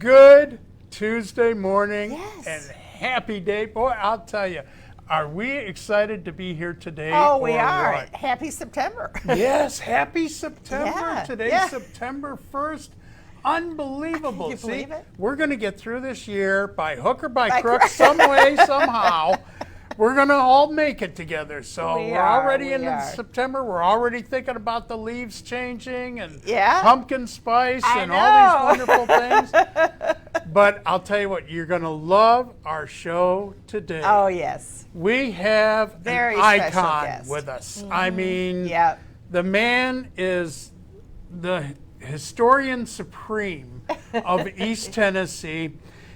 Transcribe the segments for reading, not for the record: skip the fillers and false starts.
Good Tuesday morning Yes. and happy day. Boy, I'll tell you, are we excited to be here today? Oh, we or are. what? Happy September. Yes, happy September. Yeah, Today's yeah. September 1st. Unbelievable. Can you believe it? We're going to get through this year by hook or by By crook, crook. some way, somehow. We're going to all make it together. So We we're are, already we in are. September. We're already thinking about the leaves changing and Yeah. pumpkin spice I and all these know. wonderful things. But I'll tell you what, you're going to love our show today. Oh, yes. We have Very an special icon guest. with us. I mean, Yeah. the man is the historian supreme of East Tennessee.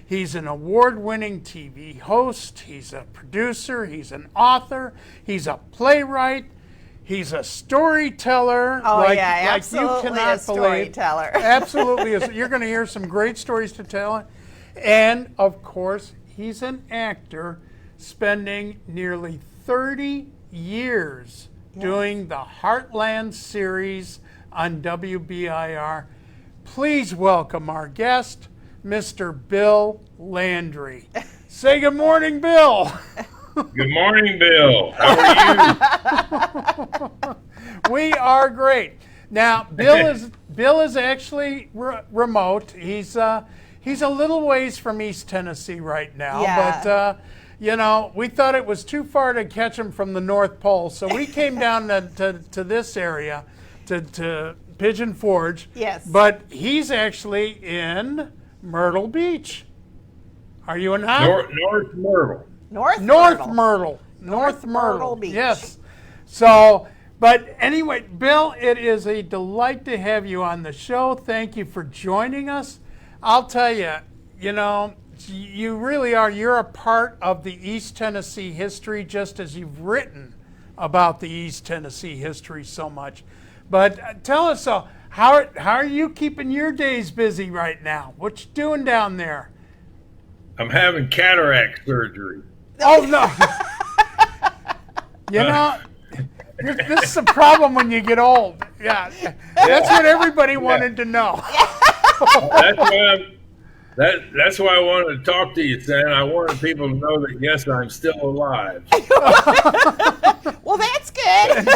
He's an award-winning TV host. He's a producer. He's an author. He's a playwright. He's a storyteller. Oh, like, yeah, like absolutely you cannot a storyteller. believe. Absolutely. You're going to hear some great stories to tell. And, of course, he's an actor spending nearly 30 years doing the Heartland Series on WBIR. Please welcome our guest, Mr. Bill Landry. Say good morning, Bill. Good morning, Bill. How are you? We are great. Now, Bill is actually remote. He's a little ways from East Tennessee right now, Yeah. but you know, we thought it was too far to catch him from the North Pole, so we came down to this area, to Pigeon Forge. Yes. But he's actually in Myrtle Beach. Are you in North Myrtle. North Myrtle Beach. Yes. So, but anyway, Bill, it is a delight to have you on the show. Thank you for joining us. I'll tell you, you know, you really are. You're a part of the East Tennessee history, just as you've written about the East Tennessee history so much. But tell us, how are you keeping your days busy right now? What you doing down there? I'm having cataract surgery. Oh, no. You know, this is a problem when you get old. Yeah, that's what everybody wanted to know. That's why I wanted to talk to you, Sam. I wanted people to know that, yes, I'm still alive. Well, that's good.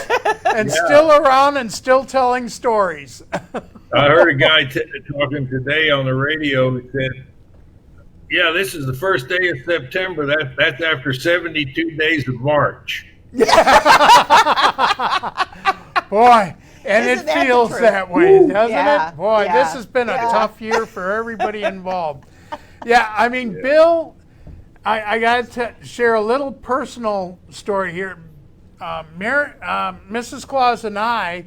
And still around and still telling stories. I heard a guy talking today on the radio who said, yeah, this is the first day of September. That's after 72 days of March. Boy, and Isn't it that the feels truth? that way, doesn't Yeah, it? Boy, yeah, this has been a yeah. tough year for everybody involved. Yeah, I mean, Bill, I got to share a little personal story here. Mrs. Claus and I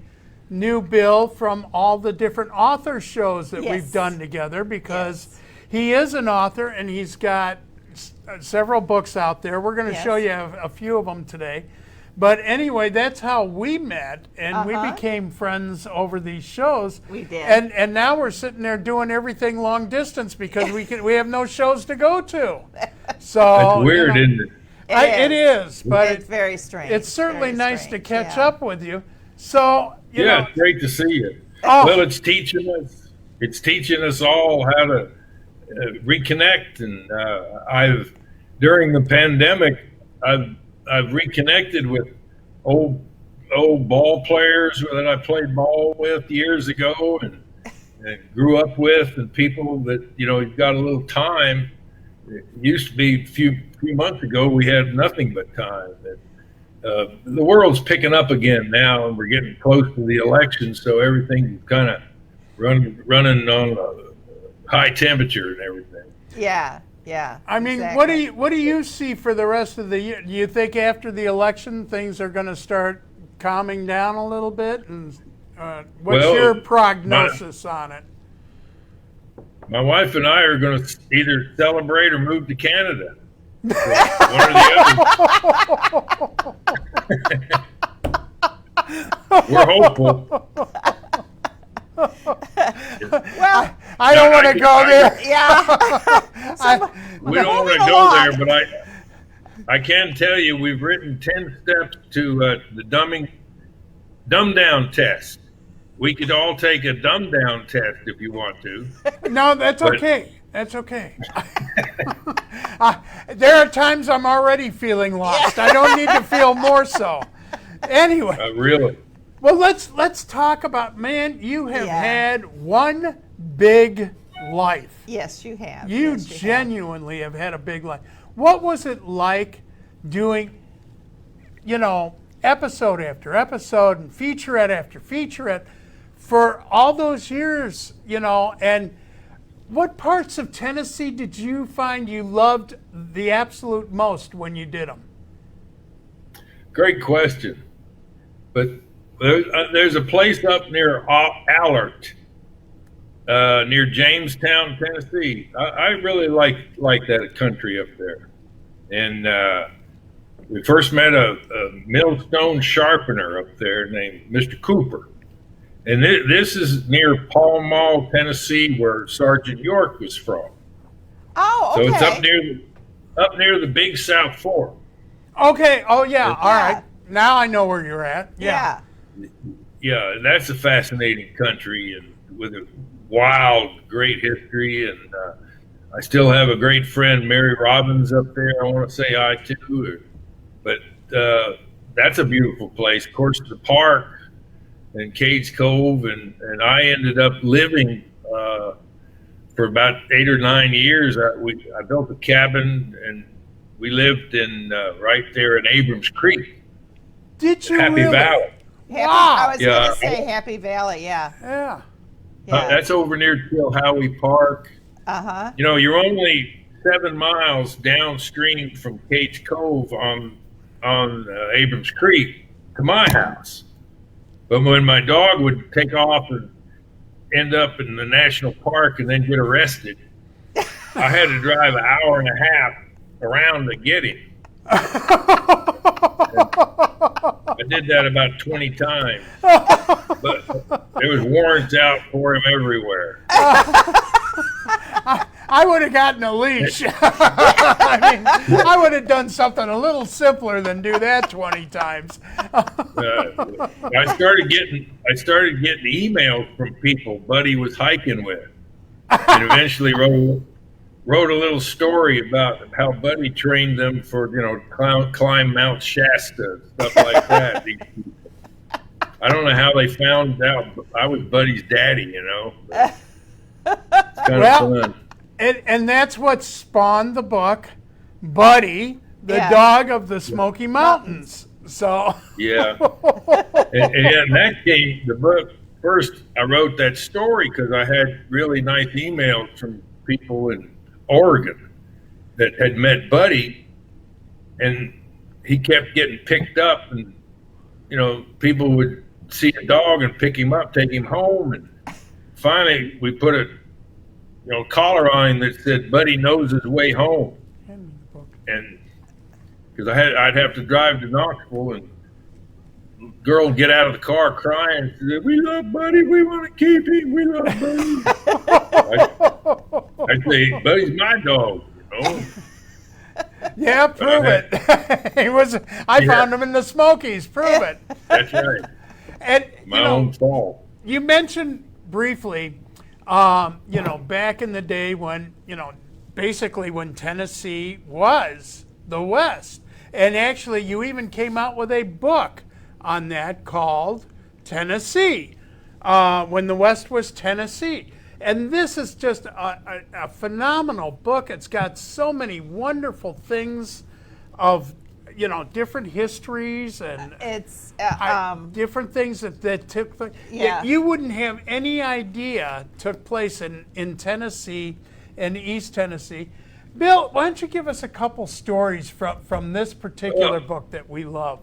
knew Bill from all the different author shows that Yes. we've done together because he is an author and he's got several books out there. We're going to Yes. show you a few of them today. But anyway, that's how we met, and we became friends over these shows. We did. And now we're sitting there doing everything long distance because we have no shows to go to. So That's weird, you know, isn't it? it is, but It's very strange. it's certainly Very nice to strange, catch yeah. up with you. So you Yeah, know, it's great to see you. Oh. Well, it's teaching us all how to reconnect, and during the pandemic, I've reconnected with old ball players that I played ball with years ago, and grew up with, and people that you've got a little time. It used to be a few months ago we had nothing but time. The world's picking up again now, and we're getting close to the election, so everything's kind of running on a high temperature and everything. Yeah. I mean, exactly. what do you see for the rest of the year? Do you think after the election things are going to start calming down a little bit? And what's your prognosis on it? My wife and I are going to either celebrate or move to Canada. So one or the other. We're hopeful. Well, I don't want to go there. yeah. We don't want to go there, but I can tell you we've written 10 steps to the dumb down test. We could all take a dumb down test if you want to. No, that's But- okay. That's okay. There are times I'm already feeling lost. I don't need to feel more so. Anyway. Really? Well, let's talk about, man, you have Yeah. had one big life. Yes, you have. You Yes, have. genuinely have had a big life. What was it like doing, episode after episode and featurette after featurette for all those years, and what parts of Tennessee did you find you loved the absolute most when you did them? Great question. But there's a place up near Allert, near Jamestown, Tennessee. I really like that country up there. And we first met a millstone sharpener up there named Mr. Cooper. And this is near Pall Mall, Tennessee, where Sergeant York was from. Oh, okay. So it's up near the Big South Fork. Okay. Oh, yeah. Yeah. All right. Now I know where you're at. Yeah. Yeah, that's a fascinating country and with a wild, great history. And I still have a great friend, Mary Robbins, up there. I want to say hi to her. But that's a beautiful place. Of course, the park and Cades Cove, and I ended up living for about 8 or 9 years. I built a cabin, and we lived in right there in Abrams Creek. Did you Happy really? Valley. I was Yeah. going to say Happy Valley, yeah. Yeah. Yeah. That's over near Chilhowie Park. Uh-huh. You're only 7 miles downstream from Cades Cove on Abrams Creek to my house. But when my dog would take off and end up in the national park and then get arrested, I had to drive an hour and a half around to get him. I did that about 20 times, but there was warrants out for him everywhere. I would have gotten a leash. I would have done something a little simpler than do that 20 times. I started getting emails from people Buddy was hiking with, and eventually wrote a little story about how Buddy trained them for climb Mount Shasta, stuff like that. I don't know how they found out I was Buddy's daddy. It's kind of fun. And that's what spawned the book, Buddy, the Dog of the Smoky Mountains. So yeah, and that came the book first. I wrote that story because I had really nice emails from people in Oregon that had met Buddy, and he kept getting picked up, and people would see a dog and pick him up, take him home, and finally we put a collar on him that said Buddy knows his way home. And because I'd have to drive to Knoxville, and girl would get out of the car crying. She said, "We love Buddy. We want to keep him. We love Buddy." I say, "Buddy's my dog." Yeah, prove it. I found him in the Smokies. Prove it. That's right. And My own fault. You mentioned briefly, back in the day when, basically when Tennessee was the West. And actually, you even came out with a book on that called Tennessee, when the West was Tennessee. And this is just a phenomenal book. It's got so many wonderful things of, different histories and It's different things that took place. Yeah. You wouldn't have any idea took place in Tennessee, in East Tennessee. Bill, why don't you give us a couple stories from this particular book that we love?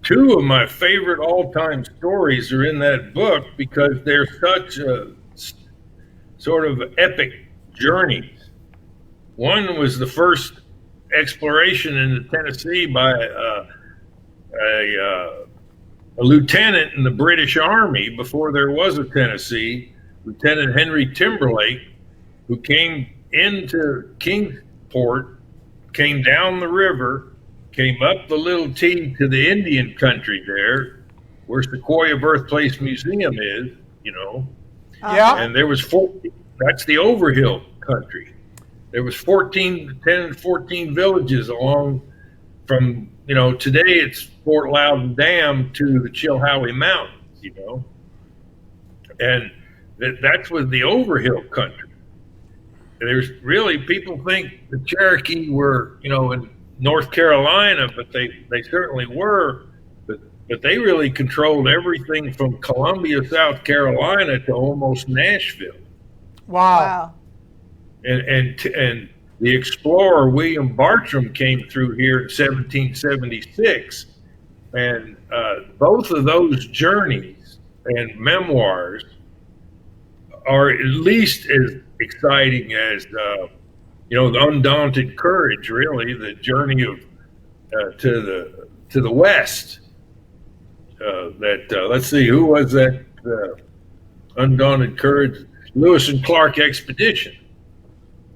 Two of my favorite all-time stories are in that book because they're such a sort of epic journeys. One was the first exploration into Tennessee by a lieutenant in the British Army before there was a Tennessee, Lieutenant Henry Timberlake, who came into Kingsport, came down the river, came up the Little T to the Indian country there, where Sequoia Birthplace Museum is, Yeah. and there was that's the Overhill country. There was 10, 14 villages along from, today it's Fort Loudon Dam to the Chilhowie Mountains, and that's with the Overhill country. There's really, people think the Cherokee were, in North Carolina, but they certainly were, but they really controlled everything from Columbia, South Carolina to almost Nashville. Wow. And the explorer William Bartram came through here in 1776, and both of those journeys and memoirs are at least as exciting as the Undaunted Courage, really, the journey of to the west. Let's see, who was that? Undaunted Courage, Lewis and Clark expedition.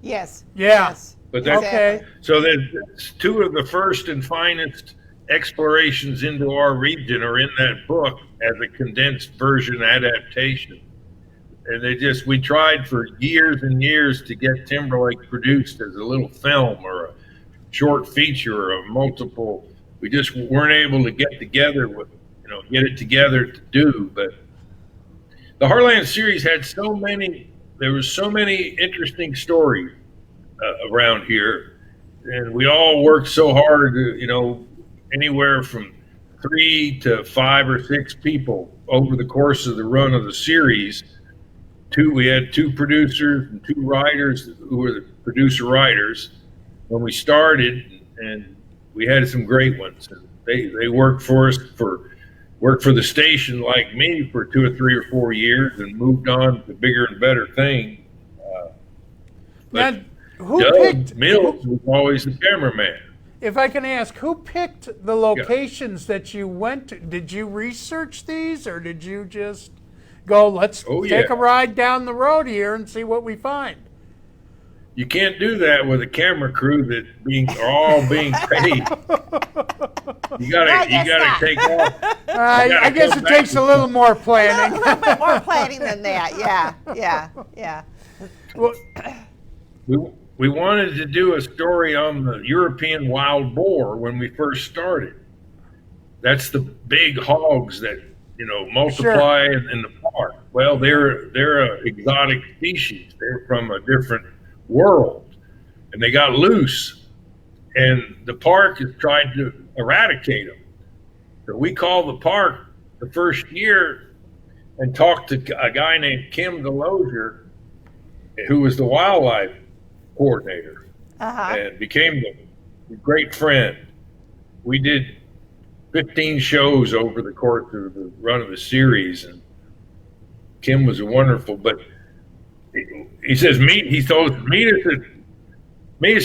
Yes. Yeah. Yes. But that's Okay. So that's two of the first and finest explorations into our region are in that book as a condensed version adaptation. And we tried for years and years to get Timberlake produced as a little film or a short feature or a multiple. We just weren't able to get it together to do. But the Heartland series had there was so many interesting stories around here, and we all worked so hard, anywhere from 3 to 5 or 6 people over the course of the run of the series. We had 2 producers and 2 writers who were the producer writers when we started, and we had some great ones. And they worked for us worked for the station like me for 2 or 3 or 4 years and moved on to bigger and better things. Now, who Doug picked? Mills was always the cameraman. If I can ask, who picked the locations that you went to? Did you research these, or did you just go, let's take a ride down the road here and see what we find? You can't do that with a camera crew are all being paid. You gotta take off. I guess it takes a little more planning. A little bit more planning than that. Yeah. Well, We wanted to do a story on the European wild boar when we first started. That's the big hogs that multiply in the park. Well, they're an exotic species. They're from a different world, and they got loose, and the park has tried to eradicate them. So we called the park the first year and talked to a guy named Kim Delosier, who was the wildlife coordinator, and became the great friend. We did 15 shows over the course of the run of the series, and Kim was wonderful. But he says, meet us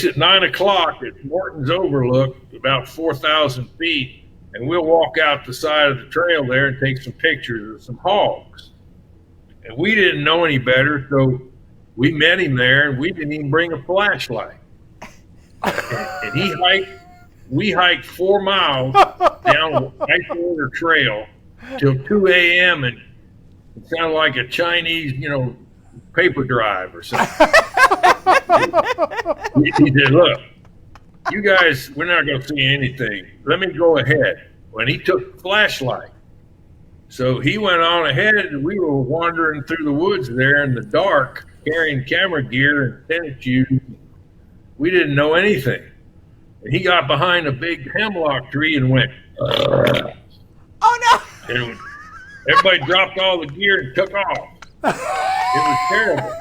at 9 o'clock at Morton's Overlook, about 4,000 feet, and we'll walk out the side of the trail there and take some pictures of some hogs. And we didn't know any better, so we met him there, and we didn't even bring a flashlight. And we hiked 4 miles down a ice trail till 2 a.m. and it sounded like a Chinese, paper drive or something. He said, look, you guys, we're not going to see anything. Let me go ahead. When he took the flashlight. So he went on ahead, and we were wandering through the woods there in the dark, carrying camera gear and tennis shoes. We didn't know anything. And he got behind a big hemlock tree and went, Oh no! And everybody dropped all the gear and took off. It was terrible.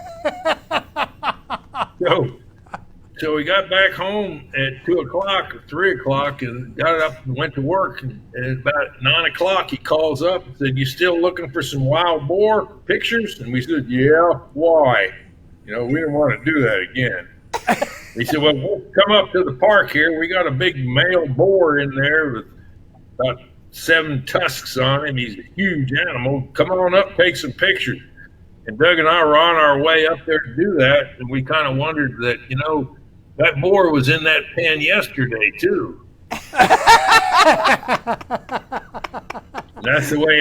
So we got back home at 2 o'clock or 3 o'clock and got up and went to work. And at about 9 o'clock, he calls up and said, "You still looking for some wild boar pictures?" And we said, "Yeah, why? We didn't want to do that again." He said, "Well, we'll come up to the park here. We got a big male boar in there with about 7 tusks on him. He's a huge animal. Come on up, take some pictures." And Doug and I were on our way up there to do that. And we kind of wondered that, that boar was in that pen yesterday too. That's the way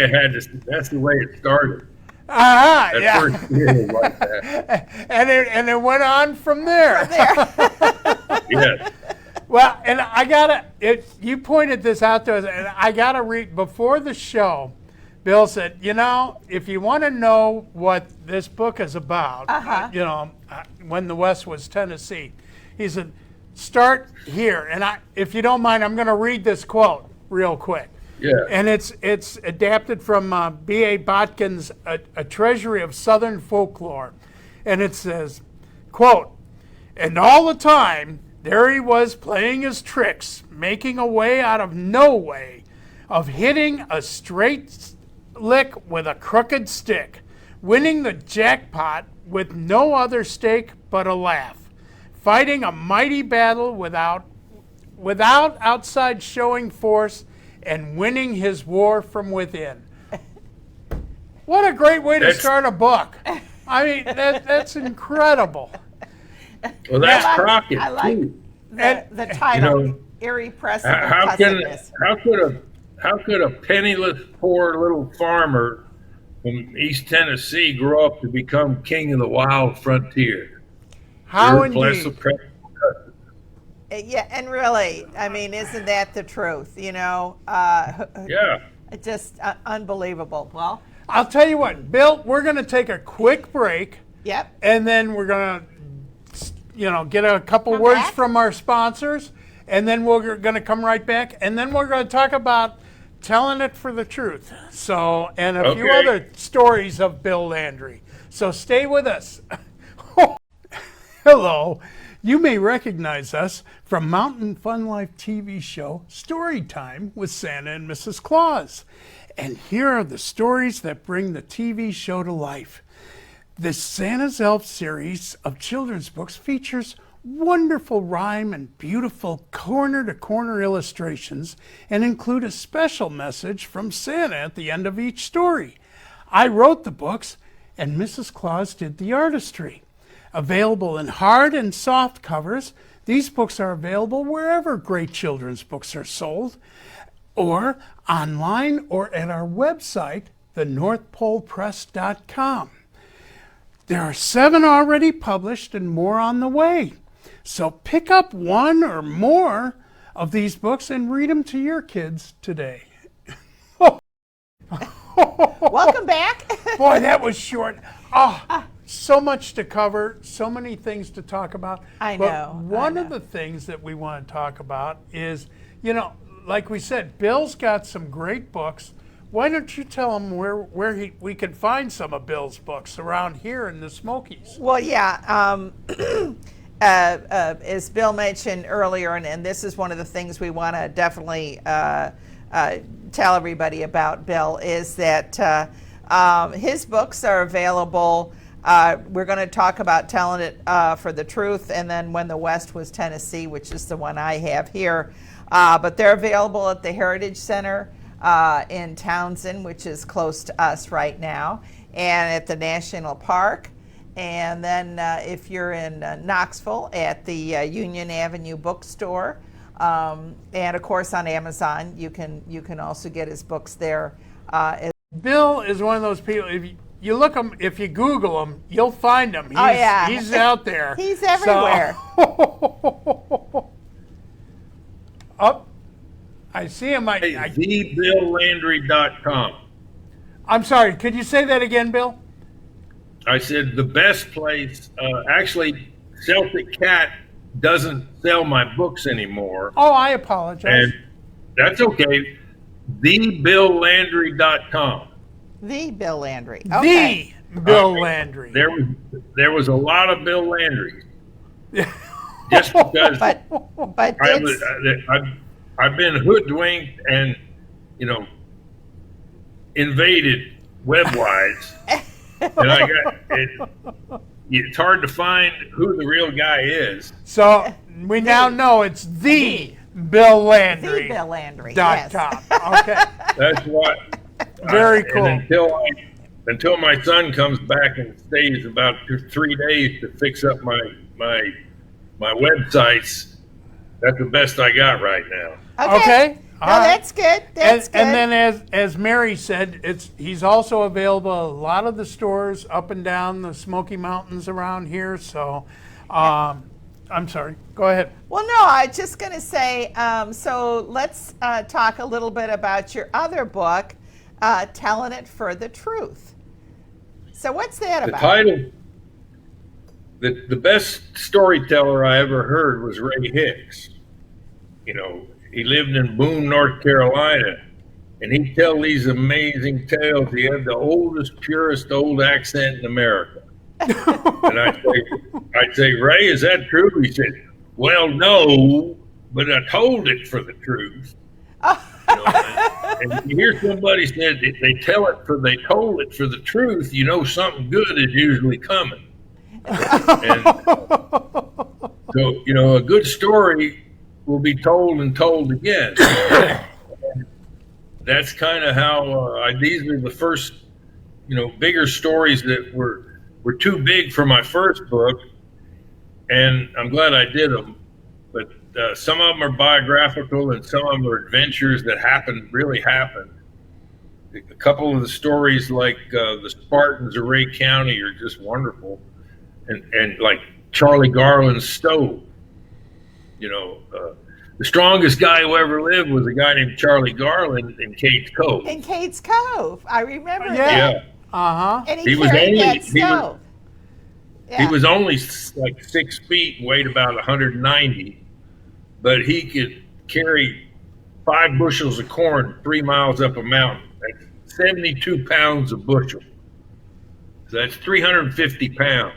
it started. That Yeah. first year was like that. And it went on from there. Yes. Well, and you pointed this out to us, and I gotta read before the show. Bill said, if you want to know what this book is about, when the West was Tennessee, he said, start here. And if you don't mind, I'm going to read this quote real quick. Yeah. And it's adapted from B.A. Botkin's A Treasury of Southern Folklore. And it says, quote, "And all the time, there he was playing his tricks, making a way out of no way, of hitting a straight lick with a crooked stick, winning the jackpot with no other stake but a laugh, fighting a mighty battle without outside showing force, and winning his war from within." What a great way to start a book. I mean, that's incredible. Well, that's Crockett, I like too. the title, Irrepressible Cussedness. How could a penniless, poor little farmer from East Tennessee grow up to become king of the wild frontier? How indeed. Yeah, and really, I mean, isn't that the truth? Yeah. Just unbelievable. Well, I'll tell you what, Bill, we're going to take a quick break. Yep. And then we're going to, get a couple words from our sponsors. And then we're going to come right back. And then we're going to talk about telling it for the truth. So, and a few other stories of Bill Landry. So stay with us. Hello. You may recognize us from Mountain Fun Life TV show Storytime with Santa and Mrs. Claus. And here are the stories that bring the TV show to life. The Santa's Elf series of children's books features wonderful rhyme and beautiful corner-to-corner illustrations and include a special message from Santa at the end of each story. I wrote the books and Mrs. Claus did the artistry. Available in hard and soft covers, these books are available wherever great children's books are sold, or online or at our website, thenorthpolepress.com. There are 7 already published and more on the way. So pick up one or more of these books and read them to your kids today. welcome back. Boy, that was short. So much to cover, so many things to talk about. I but know. One of the things that we want to talk about is, like we said, Bill's got some great books. Why don't you tell them where we can find some of Bill's books around here in the Smokies? Well, yeah. As Bill mentioned earlier, and this is one of the things we want to definitely tell everybody about Bill, is that his books are available. We're going to talk about Telling It for the Truth, and then When the West Was Tennessee, which is the one I have here. But they're available at the Heritage Center in Townsend, which is close to us right now, and at the National Park. And then if you're in Knoxville, at the Union Avenue bookstore, and of course on Amazon, you can also get his books there. Bill is one of those people. If you look him, if you Google him, you'll find him. He's out there. He's everywhere. Up, I see him. TheBillLandry.com. I'm sorry. Could you say that again, Bill? I said the best place. Actually, Celtic Cat doesn't sell my books anymore. Oh, I apologize. And that's okay. TheBillLandry.com. The Bill Landry. Okay. The Bill Landry. There was a lot of Bill Landry. Just because but I've been hoodwinked and invaded webwise. And it's hard to find who the real guy is. So we now know it's the Bill Landry. The Bill Landry. .com. Yes. Okay. That's what. Very cool. And until my son comes back and stays about 3 days to fix up my websites, that's the best I got right now. Okay. No, that's good. That's good. And then, as Mary said, he's also available at a lot of the stores up and down the Smoky Mountains around here. So, I'm sorry. Go ahead. Well, no, I was just going to say, so let's talk a little bit about your other book, Telling It for the Truth. So what's that about? The title, the best storyteller I ever heard was Ray Hicks. You know, he lived in Boone, North Carolina, and he'd tell these amazing tales. He had the oldest, purest old accent in America. And I'd say, Ray, is that true? He said, well, no, but I told it for the truth. You know, and you hear somebody said if they told it for the truth, you know something good is usually coming. And so, you know, a good story will be told and told again. That's kind of how these are the first, you know, bigger stories that were too big for my first book, and I'm glad I did them. But some of them are biographical, and some of them are adventures that really happened. A couple of the stories, like the Spartans of Ray County, are just wonderful, and like Charlie Garland's stove. You know, the strongest guy who ever lived was a guy named Charlie Garland in Cates Cove. In Cates Cove, I remember that. Yeah. And he carried that stove. He was only like 6 feet and weighed about 190, but he could carry 5 bushels of corn 3 miles up a mountain. That's 72 pounds a bushel. So that's 350 pounds.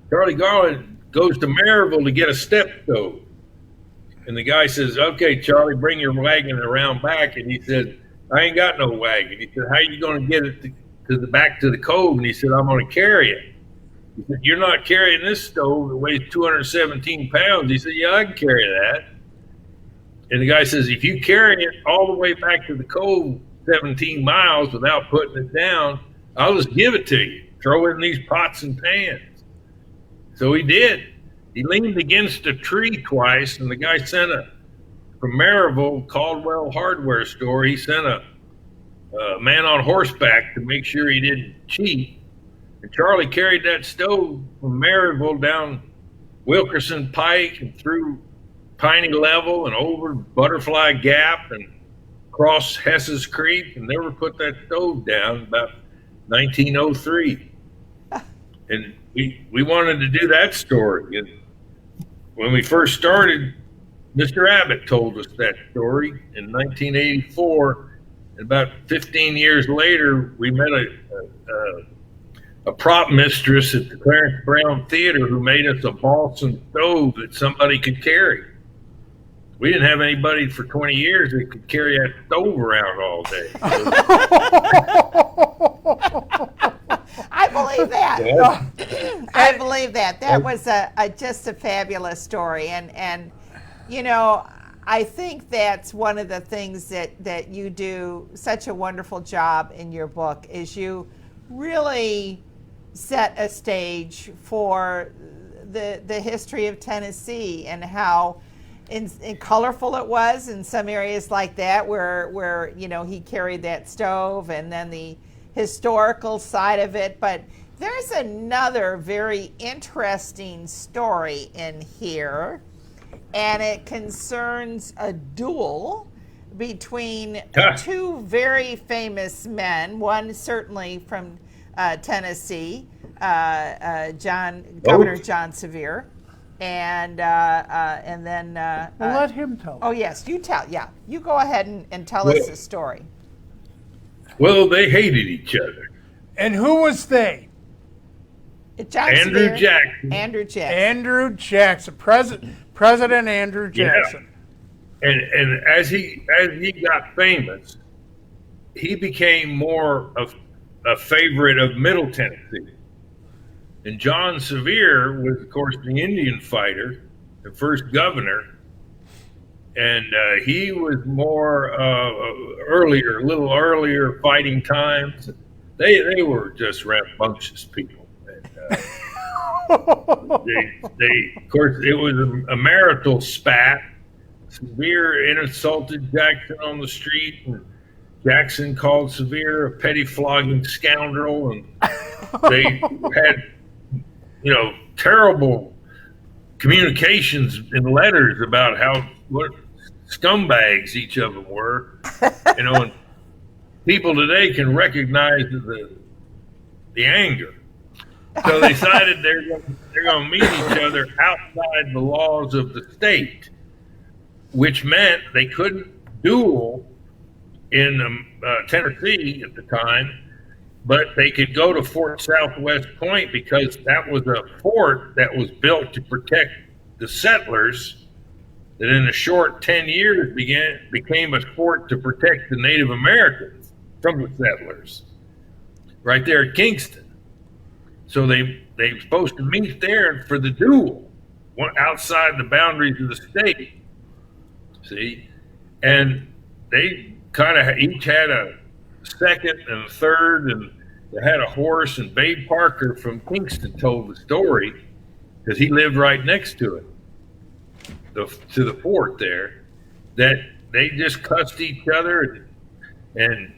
Charlie Garland goes to Maryville to get a step stove. And the guy says, okay, Charlie, bring your wagon around back. And he said, I ain't got no wagon. He said, how you going to get it back to the cove? And he said, I'm going to carry it. He said, you're not carrying this stove that weighs 217 pounds. He said, yeah, I can carry that. And the guy says, if you carry it all the way back to the cove 17 miles without putting it down, I'll just give it to you. Throw it in these pots and pans. So he did. He leaned against a tree twice, and the guy sent from Maryville, Caldwell hardware store, he sent a man on horseback to make sure he didn't cheat. And Charlie carried that stove from Maryville down Wilkerson Pike and through Piney Level and over Butterfly Gap and across Hess's Creek, and never put that stove down about 1903. And we wanted to do that story. And when we first started, Mr. Abbott told us that story in 1984. And about 15 years later, we met a prop mistress at the Clarence Brown Theater who made us a balsam stove that somebody could carry. We didn't have anybody for 20 years that could carry that stove around all day. I believe that. Yeah. I believe that. That was just a fabulous story. And you know, I think that's one of the things that you do such a wonderful job in your book is you really set a stage for the history of Tennessee and how and colorful it was in some areas like that where you know he carried that stove, and then the historical side of it. But there's another very interesting story in here, and it concerns a duel between two very famous men, one certainly from Tennessee, Governor John Sevier, and then well, let him tell. Oh yes, you tell. Yeah, you go ahead and tell us the story. Well, they hated each other. And who was they? Andrew Jackson. Andrew Jackson. Andrew Jackson. President Andrew Jackson. Yeah. And as he got famous, he became more of a favorite of Middle Tennessee. And John Sevier was, of course, the Indian fighter, the first governor. And he was more a little earlier fighting times. They were just rambunctious people. And, they of course, it was a marital spat, Sevier insulted Jackson on the street, and Jackson called Sevier a petty flogging scoundrel, and they had, terrible communications in letters about what scumbags each of them were, and people today can recognize the anger. So they decided they're going to meet each other outside the laws of the state, which meant they couldn't duel in Tennessee at the time, but they could go to Fort Southwest Point because that was a fort that was built to protect the settlers that in a short 10 years became a fort to protect the Native Americans from the settlers right there at Kingston. So they were supposed to meet there for the duel outside the boundaries of the state. See, and they kind of each had a second and a third, and they had a horse, and Babe Parker from Kingston told the story because he lived right next to it, to the fort there, that they just cussed each other, and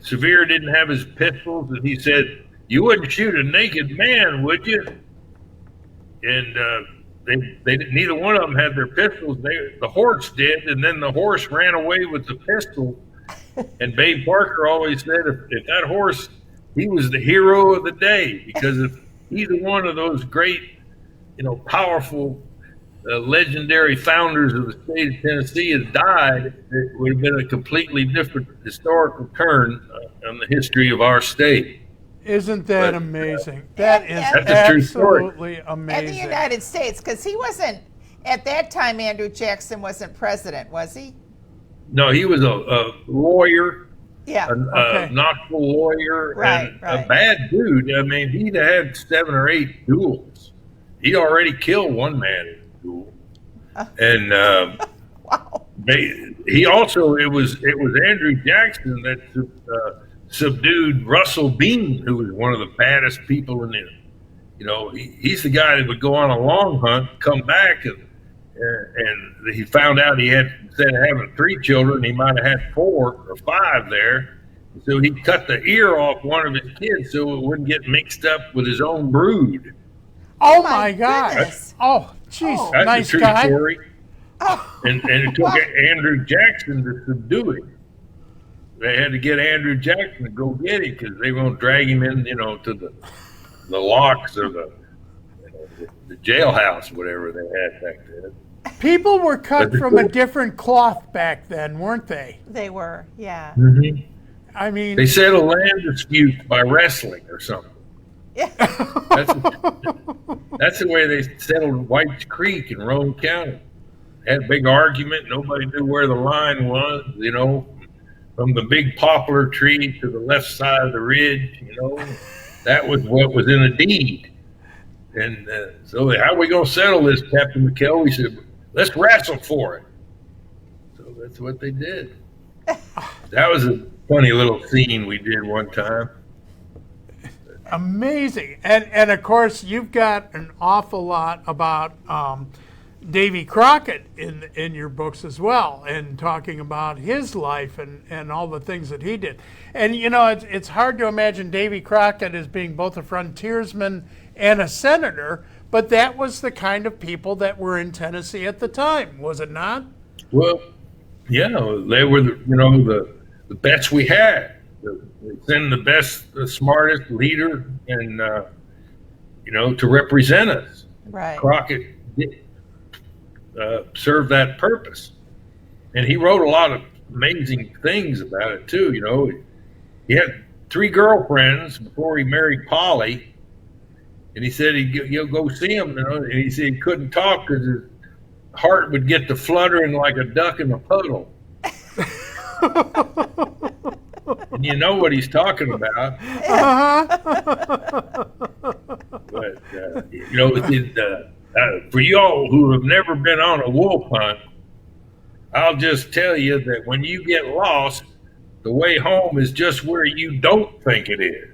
Sevier didn't have his pistols, and he said, "You wouldn't shoot a naked man, would you?" And they neither one of them had their pistols. The horse did, and then the horse ran away with the pistol. And Babe Parker always said, if that horse, he was the hero of the day, because if either one of those great, powerful, legendary founders of the state of Tennessee had died, it would have been a completely different historical turn on the history of our state. Isn't that amazing? That's a true story. Absolutely amazing. In the United States, because he wasn't, at that time, Andrew Jackson wasn't president, was he? No, he was a lawyer, Yeah. a Knoxville lawyer, Right. a bad dude. I mean, he'd had 7 or 8 duels. He'd already killed one man in a duel. And Wow. it was Andrew Jackson that subdued Russell Bean, who was one of the baddest people in the, he's the guy that would go on a long hunt, come back, and he found out he had, instead of having 3 children, he might have had 4 or 5 there. So he cut the ear off one of his kids so it wouldn't get mixed up with his own brood. Oh my gosh! goodness. Oh, jeez, That's nice a true guy. story. Oh. And it took Andrew Jackson to subdue him. They had to get Andrew Jackson to go get him because they were going to drag him in, to the locks or the jailhouse, whatever they had back then. People were cut from a different cloth back then, weren't they? They were, yeah. Mm-hmm. I mean, They settled land disputes by wrestling or something. Yeah. That's the way they settled White's Creek in Roane County. Had a big argument. Nobody knew where the line was, from the big poplar tree to the left side of the ridge, That was what was in the deed. And so how are we going to settle this, Captain McKell? We said, let's wrestle for it. So that's what they did. That was a funny little scene we did one time. amazing. And of course, you've got an awful lot about Davy Crockett in your books as well, and talking about his life and all the things that he did. And it's hard to imagine Davy Crockett as being both a frontiersman and a senator, but that was the kind of people that were in Tennessee at the time, was it not? Well, yeah, they were the best we had. Send the best, the smartest leader, and to represent us. Right. Crockett served that purpose, and he wrote a lot of amazing things about it too. He had 3 girlfriends before he married Polly, and he said he'll go see them. And he said he couldn't talk because his heart would get to fluttering like a duck in a puddle. And you know what he's talking about. But for y'all who have never been on a wolf hunt, I'll just tell you that when you get lost, the way home is just where you don't think it is.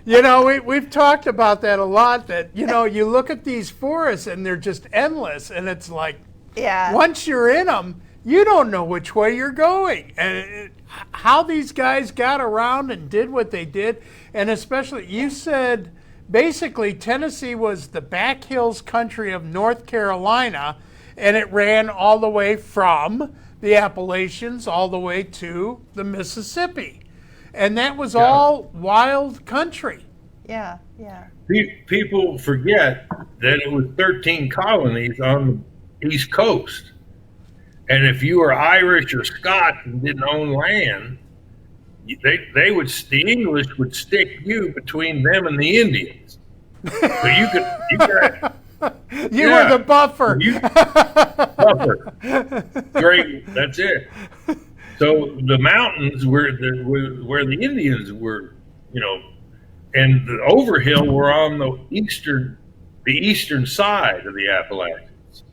You know, we've talked about that a lot, that, you know, you look at these forests and they're just endless, and it's like, Yeah. once you're in them, you don't know which way you're going. And how these guys got around and did what they did, and especially, you said basically Tennessee was the back hills country of North Carolina, and it ran all the way from the Appalachians all the way to the Mississippi. And that was all wild country. Yeah, yeah. People forget that it was 13 colonies on the East Coast. And if you were Irish or Scotch and didn't own land, the English would stick you between them and the Indians. So you were the buffer. Buffer. Great, that's it. So the mountains where the Indians were, you know, and the Overhill were on the eastern side of the Appalachians.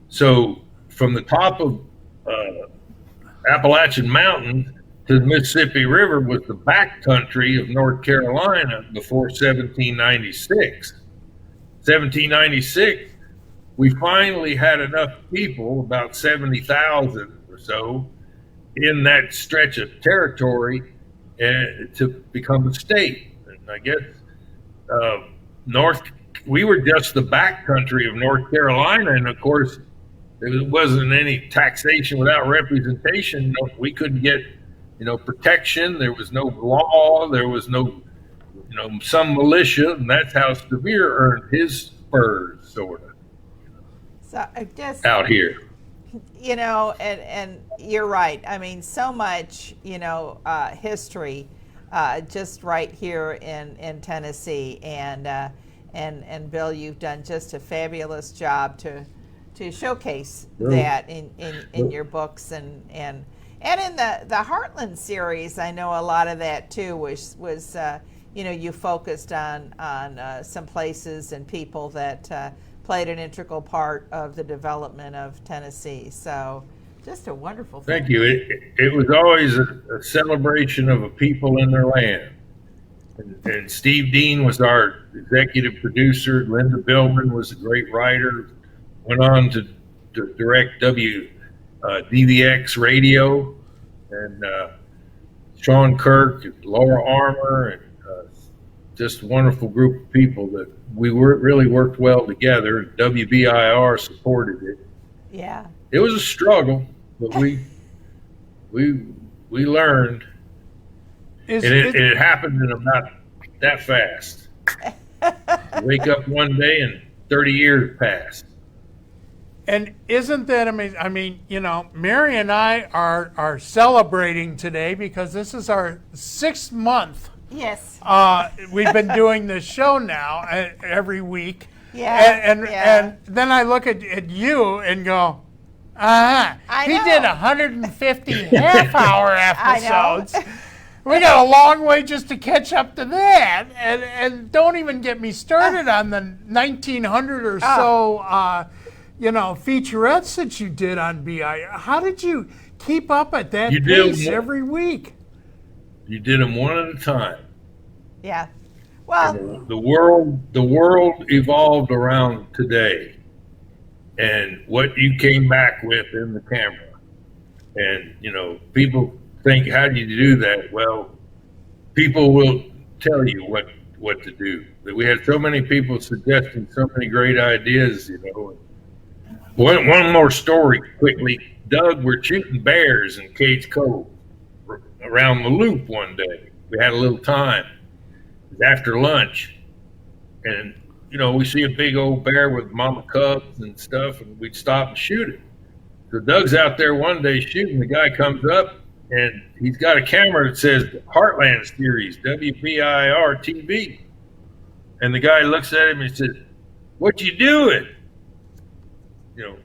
So from the top of Appalachian Mountain to the Mississippi River was the back country of North Carolina before 1796. 1796, we finally had enough people, about 70,000 or so, in that stretch of territory to become a state. And I guess we were just the back country of North Carolina, and of course, there wasn't any taxation without representation. We couldn't get, you know, protection. There was no law. There was no, you know, some militia, and that's how Sevier earned his spurs, sort of. So I guess out here. You know, and you're right. I mean, so much, you know, history just right here in Tennessee, and Bill, you've done just a fabulous job to showcase that in your books, and in the Heartland series. I know a lot of that too was you know, you focused on some places and people that played an integral part of the development of Tennessee. So just a wonderful thing. Thank you. It was always a celebration of a people in their land. And Steve Dean was our executive producer. Linda Billman was a great writer. Went on to direct DVX radio. And Sean Kirk, Laura Armour, and just a wonderful group of people that we really worked well together. WBIR supported it. Yeah. It was a struggle, but we learned. It happened in about that fast. Wake up one day and 30 years passed. And isn't that amazing? I mean, you know, Mary and I are celebrating today because this is our 6th month. Yes. We've been doing this show now every week. Yeah. And then I look at you and go, he did 150 half-hour episodes. We got a long way just to catch up to that. And don't even get me started on the 1,900 or so, you know, featurettes that you did on BIR. How did you keep up at that pace every week? You did them one at a time. Yeah. Well, the world evolved around today, and what you came back with in the camera. And, you know, people think, how do you do that? Well, people will tell you what to do. We had so many people suggesting so many great ideas, you know. One more story quickly. Doug, we're shooting bears in Cage Cove around the loop one day. We had a little time. It was after lunch. And, you know, we see a big old bear with mama cubs and stuff, and we'd stop and shoot it. So Doug's out there one day shooting. The guy comes up, and he's got a camera that says Heartland Series, WBIR TV. And the guy looks at him and says, "What you doing?" You know,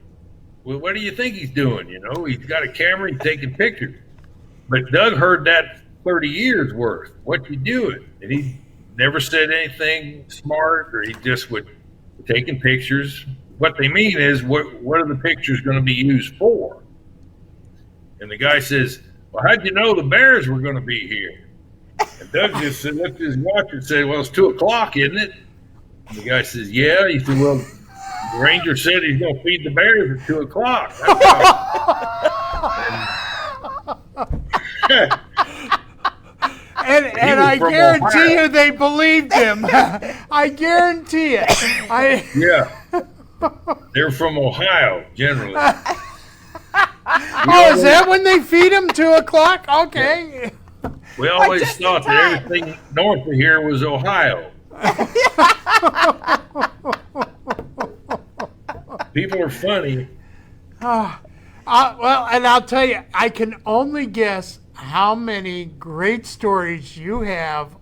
well, what do you think he's doing? You know, he's got a camera, he's taking pictures. But Doug heard that 30 years worth. What you doing? And he never said anything smart, or he just would taking pictures. What they mean is, what are the pictures going to be used for? And the guy says, "Well, how'd you know the bears were going to be here?" And Doug just looked at his watch and said, "Well, it's 2:00, isn't it?" And the guy says, "Yeah." He said, "Well, the ranger said he's going to feed the bears at 2:00. And I guarantee you they believed him. I guarantee it. Yeah. They're from Ohio, generally. Oh, is that when they feed him 2:00? Okay. We always thought that everything north of here was Ohio. People are funny. Well, and I'll tell you, I can only guess how many great stories you have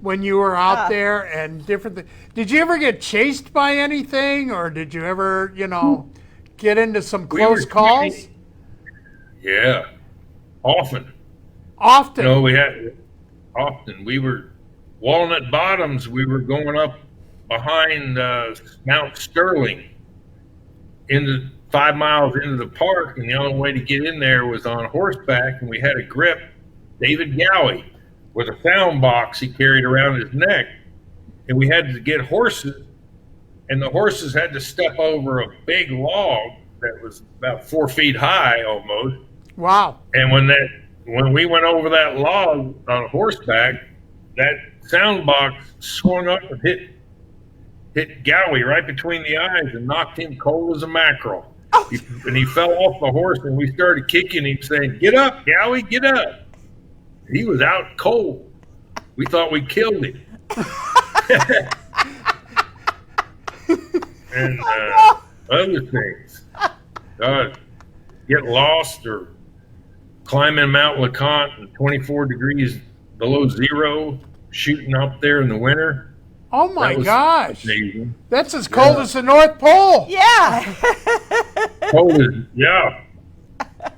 when you were out there and different things. Did you ever get chased by anything, or did you ever, get into some close calls? Yeah, often. Often. We were Walnut Bottoms. We were going up behind Mount Sterling into 5 miles into the park, and the only way to get in there was on horseback, and we had a grip, David Gowie, with a sound box he carried around his neck, and we had to get horses, and the horses had to step over a big log that was about 4 feet high almost. Wow. And when we went over that log on horseback, that sound box swung up and hit Gowie right between the eyes and knocked him cold as a mackerel. Oh. And he fell off the horse, and we started kicking him, saying, "Get up, Gowie, get up." He was out cold. We thought we killed him. And other things. Get lost or climbing Mount LeConte in 24 degrees below zero, shooting up there in the winter. Oh my gosh. Amazing. That's as cold as the North Pole. Yeah. Cold as, yeah.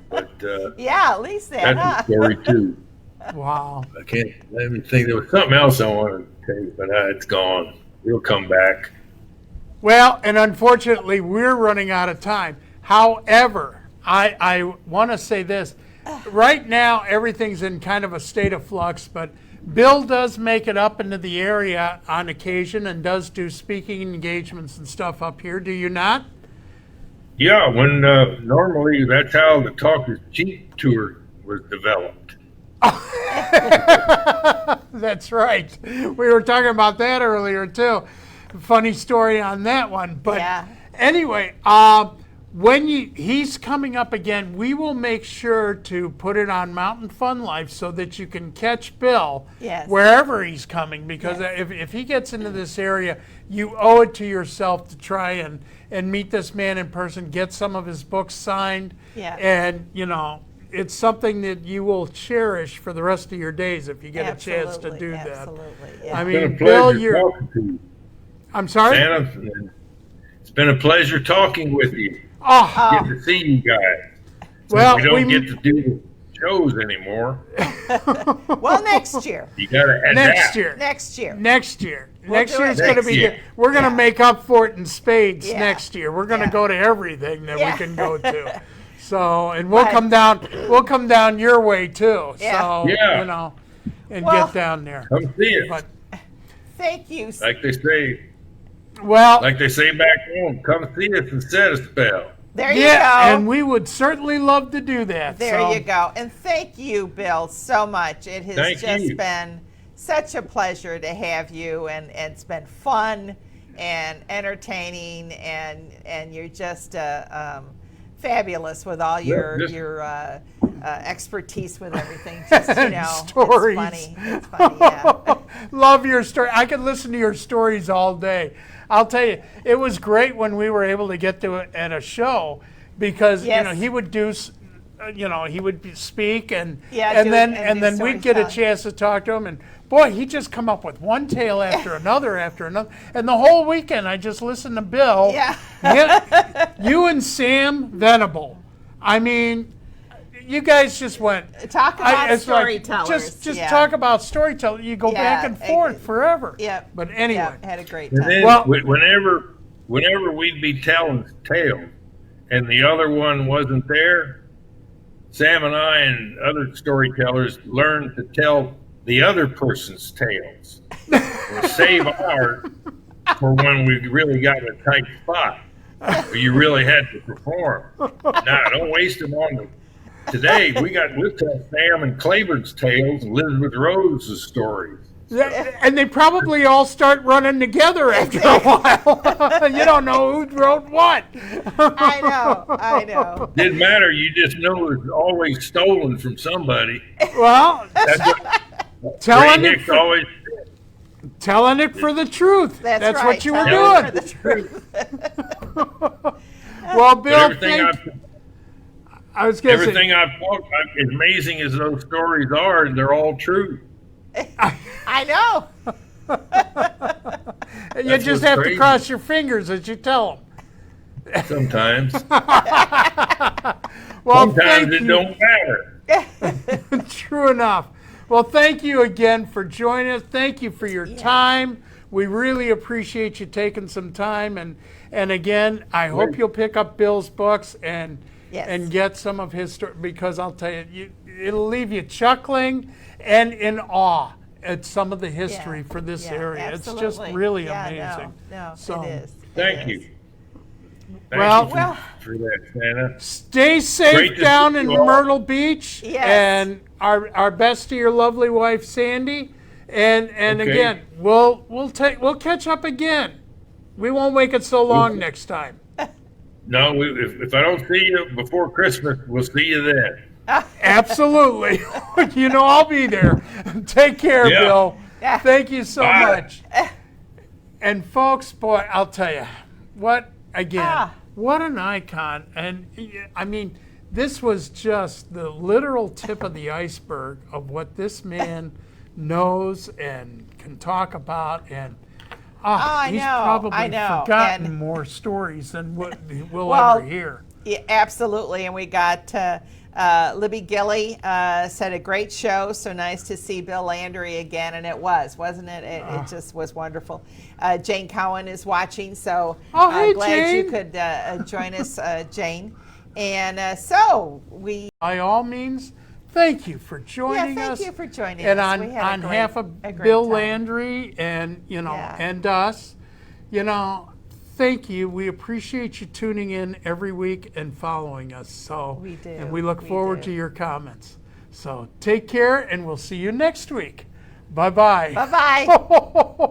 But yeah, at least that. That's a story too. Wow. I can't let me think. There was something else I wanted to tell you, but it's gone. It'll come back. Well, and unfortunately, we're running out of time. However, I want to say this. Right now, everything's in kind of a state of flux, but Bill does make it up into the area on occasion and does do speaking engagements and stuff up here. Do you not? Yeah, when normally that's how the Talk is Cheap tour was developed. That's right. We were talking about that earlier too. Funny story on that one. But anyway, when he's coming up again, we will make sure to put it on Mountain Fun Life so that you can catch Bill wherever he's coming. Because if he gets into this area, you owe it to yourself to try and meet this man in person, get some of his books signed, and it's something that you will cherish for the rest of your days if you get a chance to do that. Absolutely. Yeah. I mean, Bill, you're. I'm sorry? Santa, it's been a pleasure talking with you. Oh. Get to see you guys. Well, we don't get to do shows anymore. Well, next year. You got to adapt. Next year. Next year. Next year. We'll Next year is going to be year. good. We're going to make up for it in spades next year. We're going to Yeah. go to everything that we can go to. So, and we'll come down. We'll come down your way too. So, and get down there. Come see it. But thank you. Like they say. Well, Like they say back home, come see us and set a spell. There you go. and we would certainly love to do that. There you go. And thank you, Bill, so much. It has been such a pleasure to have you, and it's been fun and entertaining, and you're just fabulous with all your expertise with everything. Just, stories. It's funny. It's funny, yeah. Love your story. I could listen to your stories all day. I'll tell you, it was great when we were able to get to it at a show because he would do, he would speak and then we'd get a chance to talk to him, and boy, he just come up with one tale after another, and the whole weekend I just listened to Bill. Yeah. You and Sam Venable. I mean, you guys just went talk about storytellers. Just talk about storytelling. You go back and forth forever. Yeah. But anyway, had a great And time. then Well- whenever we'd be telling tales and the other one wasn't there, Sam and I and other storytellers learned to tell the other person's tales. We'll save ours for when we really got a tight spot, where you really had to perform. Nah, don't waste them on them. Today, we'll tell Sam and Claiborne's tales, and Elizabeth Rose's stories. Yeah, and they probably all start running together after a while. You don't know who wrote what. I know. Didn't matter. You just know it's always stolen from somebody. Well, That's telling Ray it Hicks for, always telling it for the truth. That's right. what you were Telling it doing. for the truth. Well, Bill, everything I was going to say, everything I've talked about, as amazing as those stories are, they're all true. I know. you That's just what's have to crazy. cross your fingers as you tell them. Sometimes. Well, Sometimes thank it you. don't matter. True enough. Well, thank you again for joining us. Thank you for your time. We really appreciate you taking some time. And again, I hope you'll pick up Bill's books and get some of his story, because I'll tell you, it'll leave you chuckling and in awe at some of the history for this area. Absolutely. It's just really amazing. No, So, it is. Thank you. Well- Thank you for that, Santa. Stay Great safe to down see in you all. Myrtle Beach. Yes. And our best to your lovely wife Sandy. And Okay. again, we'll catch up again. We won't make it so long next time. No, if I don't see you before Christmas, we'll see you then. Absolutely. You know I'll be there. Take care, Yeah. Bill. Yeah. Thank you so Bye. much. And folks, boy, I'll tell you, what an icon. And I mean, this was just the literal tip of the iceberg of what this man knows and can talk about. And I he's know, probably I know. forgotten And- more stories than what we'll Well, ever hear. Yeah, absolutely. And we got Libby Gilly said a great show. So nice to see Bill Landry again. And it wasn't it? It just was wonderful. Jane Cowan is watching. So hey, glad Jane. you could join us, Jane. And so we. By all means, thank you for joining us. Thank you for joining And us. on, We had on half of a great Bill time. Landry and and us, thank you. We appreciate you tuning in every week and following us. So We do. And we look We forward do. to your comments. So take care, and we'll see you next week. Bye-bye. Bye-bye.